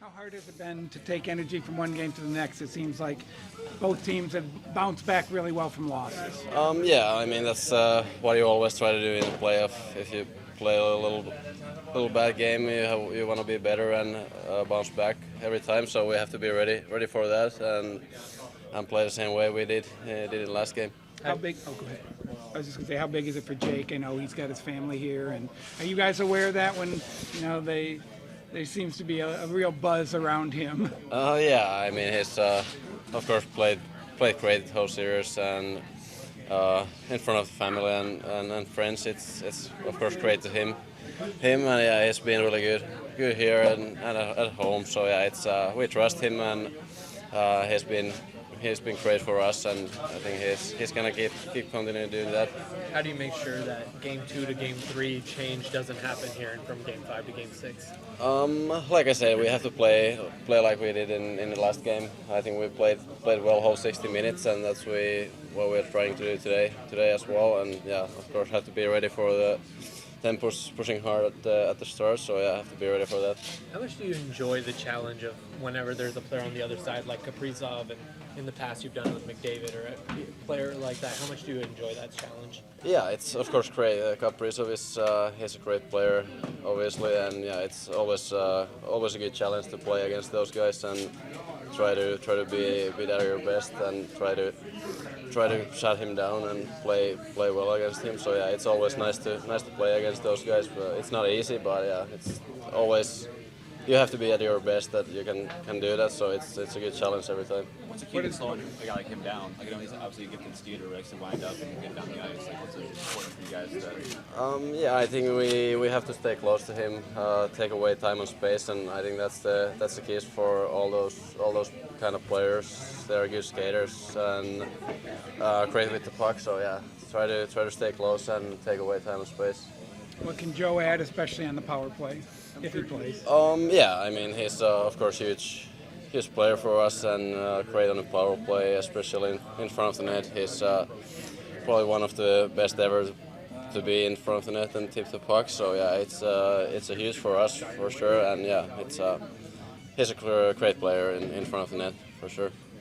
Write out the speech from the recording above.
How hard has it been to take energy from one game to the next? It seems like both teams have bounced back really well from losses. Yeah, I mean that's what you always try to do in a playoff. If you play a little bad game, you want to be better and bounce back every time. So we have to be ready for that and play the same way we did in last game. How big? Oh, go ahead. I was just gonna say, how big is it for Jake? I know he's got his family here, and are you guys aware of that? When there seems to be a real buzz around him. Yeah, I mean he's of course played great the whole series and in front of the family and friends. It's of course great to him and yeah, he's been really good here and at home. So yeah, it's we trust him and he's been great for us, and I think he's gonna keep continuing doing that. How do you make sure that game 2 to game 3 change doesn't happen here and from game 5 to game 6? Like I said, we have to play like we did in the last game. I think we played well whole 60 minutes, and that's what we're trying to do today as well. And yeah, of course, have to be ready for the tempos pushing hard at the start. So yeah, I have to be ready for that. How much do you enjoy the challenge of whenever there's a player on the other side like Kaprizov, and in the past you've done it with McDavid or a player like that? How much do you enjoy that challenge? Yeah, it's of course great. Kaprizov he's a great player, obviously, and yeah, it's always a good challenge to play against those guys and try to be at your best and try to shut him down and play well against him. So yeah, it's always nice to play against those guys. But it's not easy, but yeah, it's always. You have to be at your best that you can do that, so it's a good challenge every time. What's the key to slowing a guy like him down? Like, I know he's obviously a gifted skater, but likes to wind up and get down the ice. Like, what's important for you guys? Yeah, I think we have to stay close to him, take away time and space, and I think that's the keys for all those kind of players. They're good skaters and great with the puck. So yeah, try to stay close and take away time and space. What can Joe add, especially on the power play, if he plays? Yeah, I mean he's of course huge player for us and great on the power play, especially in front of the net. He's probably one of the best ever to be in front of the net and tip the puck. So yeah, it's a huge for us for sure, and yeah, he's a great player in front of the net for sure.